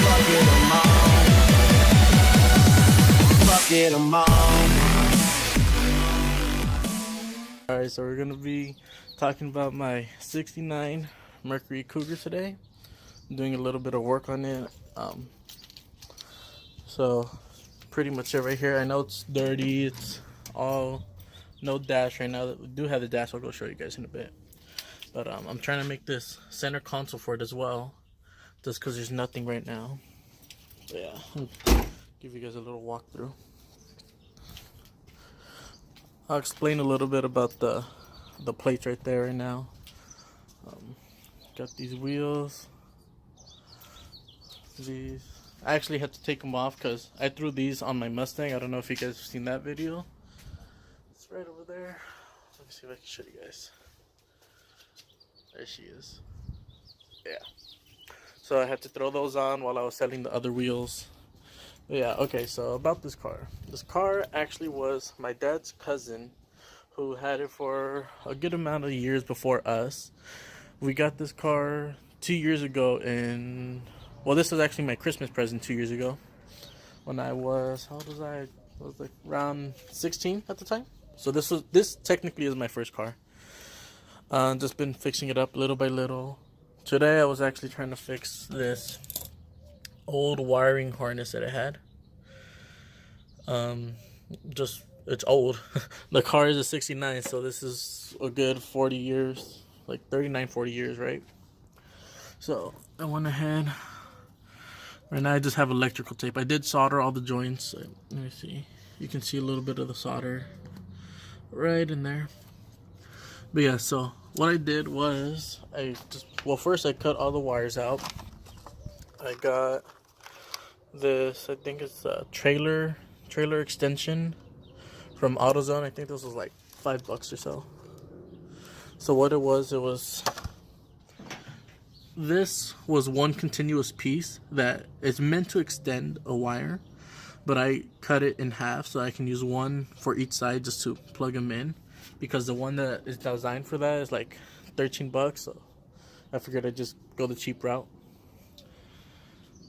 Bucket 'em on. Bucket 'em on. Alright, so we're gonna be talking about my 69 Mercury Cougar today. I'm doing a little bit of work on it. So pretty much it right here. I know it's dirty, it's all no dash right now. We do have the dash, I'll go show you guys in a bit. But I'm trying to make this center console for it as well, just because there's nothing right now. But yeah, I'll give you guys a little walkthrough. I'll explain a little bit about the plates right there right now. Got these wheels. These, I actually had to take them off because I threw these on my Mustang. I don't know if you guys have seen that video. It's right over there. Let me see if I can show you guys. There she is. Yeah. So I had to throw those on while I was selling the other wheels. But yeah, okay, so about this car. This car actually was my dad's cousin who had it for a good amount of years before us. We got this car 2 years ago well, this was actually my Christmas present 2 years ago. When I was, how old was I? I was like around 16 at the time. So this technically is my first car. Just been fixing it up little by little. Today I was actually trying to fix this old wiring harness that I had. It's old. The car is a 69, so this is a good 40 years, like 39, 40 years, right? So I went ahead. Right now I just have electrical tape. I did solder all the joints. Let me see. You can see a little bit of the solder right in there. But yeah, so what I did was first I cut all the wires out. I got this, I think it's a trailer extension from AutoZone. I think this was like $5 or so. So what it was this was one continuous piece that is meant to extend a wire, but I cut it in half so I can use one for each side just to plug them in, because the one that is designed for that is like $13, so I figured I'd just go the cheap route.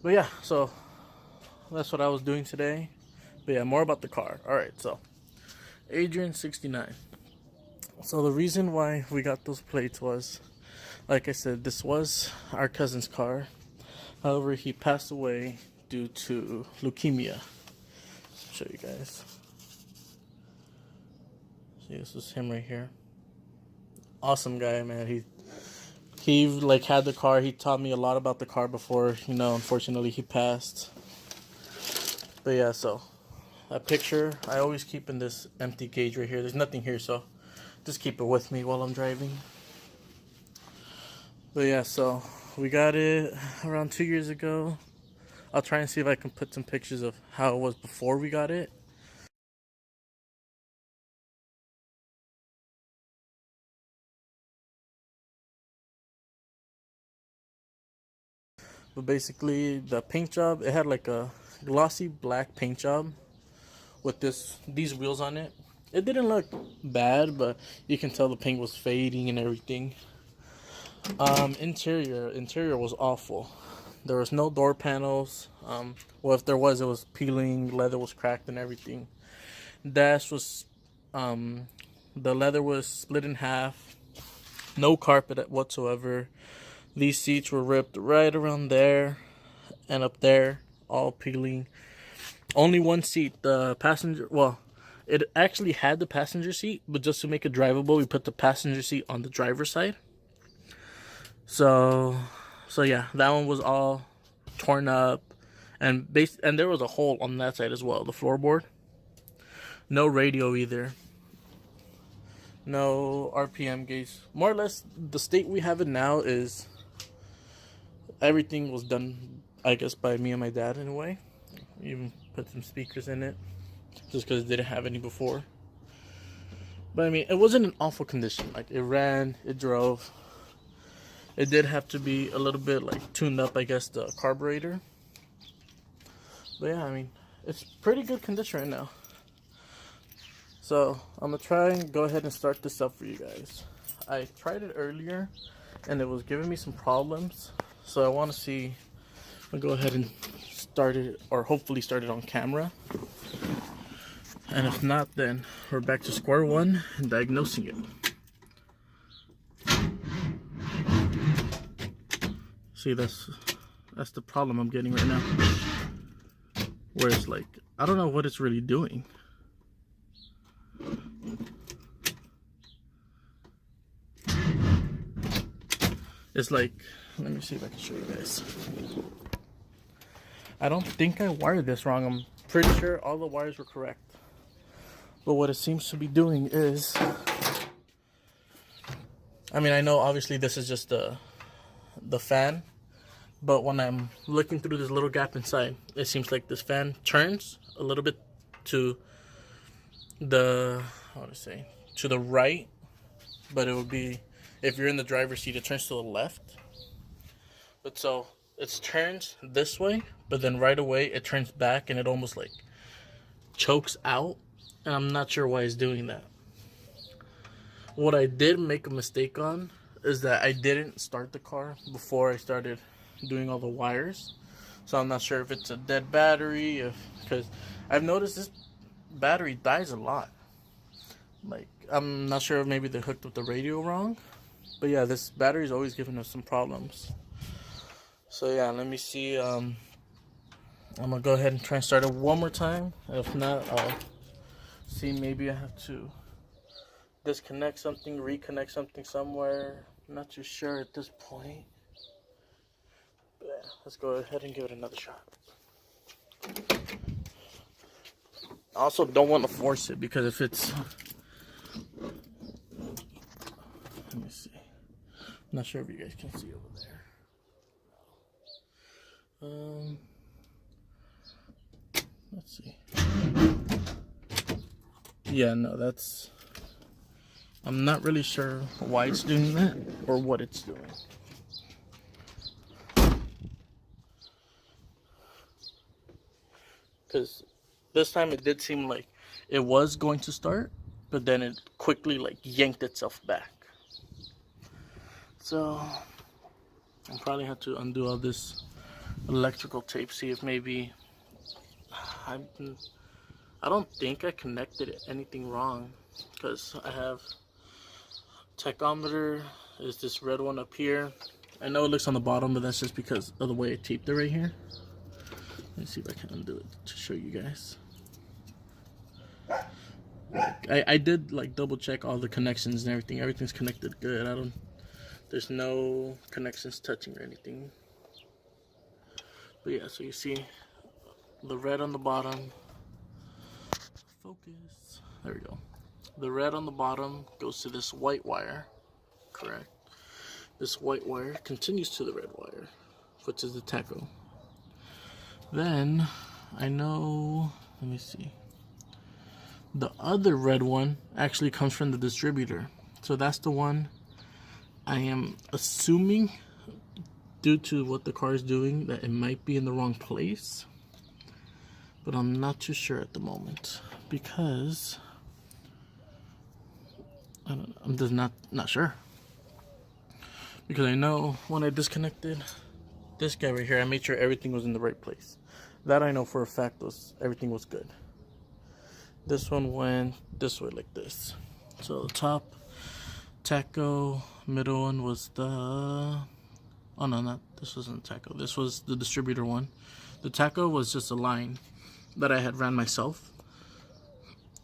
But yeah, so that's what I was doing today. But yeah, more about the car. Alright, so Adrian 69. So the reason why we got those plates was, like I said, this was our cousin's car. However, he passed away due to leukemia. I'll show you guys. See, this is him right here. Awesome guy, man. He like had the car. He taught me a lot about the car before, unfortunately he passed. But yeah, so that picture I always keep in this empty cage right here. There's nothing here, so just keep it with me while I'm driving. But yeah, so we got it around 2 years ago. I'll try and see if I can put some pictures of how it was before we got it. But basically, the paint job, it had like a glossy black paint job with these wheels on it. It didn't look bad, but you can tell the paint was fading and everything. Interior was awful. There was no door panels. Well, if there was, it was peeling. Leather was cracked and everything. Dash was, the leather was split in half. No carpet whatsoever. These seats were ripped right around there and up there, all peeling. Only one seat, the passenger, well, it actually had the passenger seat, but just to make it drivable, we put the passenger seat on the driver's side. So yeah, that one was all torn up, and there was a hole on that side as well, the floorboard. No radio either. No RPM gauge. More or less, the state we have it now is everything was done, I guess, by me and my dad in a way. Even put some speakers in it, just because it didn't have any before. But I mean, it wasn't in awful condition. Like, it ran, it drove. It did have to be a little bit like tuned up, I guess, the carburetor. But yeah, I mean, it's pretty good condition right now. So I'm gonna try and go ahead and start this up for you guys. I tried it earlier and it was giving me some problems, so I want to see I'll go ahead and start it, or hopefully start it on camera. And if not, then we're back to square one and diagnosing it. See, that's the problem I'm getting right now. Where it's like, I don't know what it's really doing. It's like, let me see if I can show you guys. I don't think I wired this wrong. I'm pretty sure all the wires were correct. But what it seems to be doing is, I mean, I know obviously this is just the fan, but when I'm looking through this little gap inside, it seems like this fan turns a little bit to the, to the right, but it would be, if you're in the driver's seat, it turns to the left. But so it turns this way, but then right away it turns back and it almost like chokes out. And I'm not sure why it's doing that. What I did make a mistake on is that I didn't start the car before I started doing all the wires. So I'm not sure if it's a dead battery, because I've noticed this battery dies a lot. Like, I'm not sure if maybe they hooked up the radio wrong. But yeah, this battery is always giving us some problems. So yeah, let me see. I'm gonna go ahead and try and start it one more time. If not, I'll see, maybe I have to disconnect something, reconnect something somewhere. I'm not too sure at this point. But yeah, let's go ahead and give it another shot. I also don't want to force it, because if it's, let me see. I'm not sure if you guys can see over there. Let's see. Yeah, no, that's, I'm not really sure why it's doing that or what it's doing. Because this time it did seem like it was going to start, but then it quickly like yanked itself back. So I'll probably have to undo all this electrical tape, see if maybe I don't think I connected anything wrong, because I have tachometer is this red one up here. I know it looks on the bottom, but that's just because of the way I taped it right here. Let me see if I can undo it to show you guys. I did like double check all the connections and everything. Everything's connected good. There's no connections touching or anything. But yeah, so you see the red on the bottom. Focus. There we go. The red on the bottom goes to this white wire. Correct. This white wire continues to the red wire, which is the tacho. Then I know, let me see. The other red one actually comes from the distributor. So that's the one I am assuming, due to what the car is doing, that it might be in the wrong place. But I'm not too sure at the moment, because I'm just not sure. Because I know when I disconnected this guy right here, I made sure everything was in the right place. That I know for a fact everything was good. This one went this way like this. So the top tacho, middle one was the, oh no, this wasn't tacho. This was the distributor one. The tacho was just a line that I had ran myself.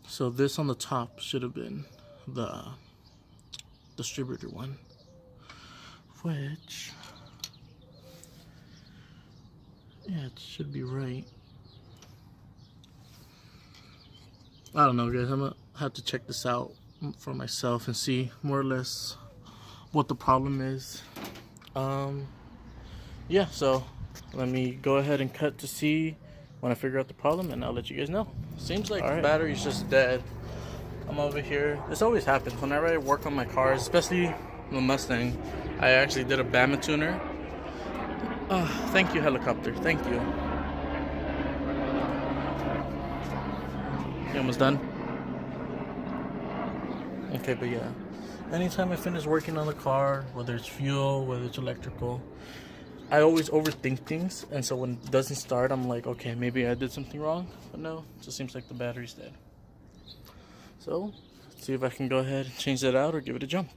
So this on the top should have been the distributor one, which, yeah, it should be right. I don't know, guys. I'm gonna have to check this out for myself and see more or less what the problem is. Yeah, so let me go ahead and cut to see when I figure out the problem, and I'll let you guys know. Seems like the battery's just dead. I'm over here. This always happens whenever I work on my cars, especially the Mustang. I actually did a Bama tuner. Thank you, helicopter. Thank you. You almost done? Okay, but yeah. Anytime I finish working on the car, whether it's fuel, whether it's electrical, I always overthink things, and so when it doesn't start, I'm like, okay, maybe I did something wrong. But no, it just seems like the battery's dead. So, let's see if I can go ahead and change that out or give it a jump.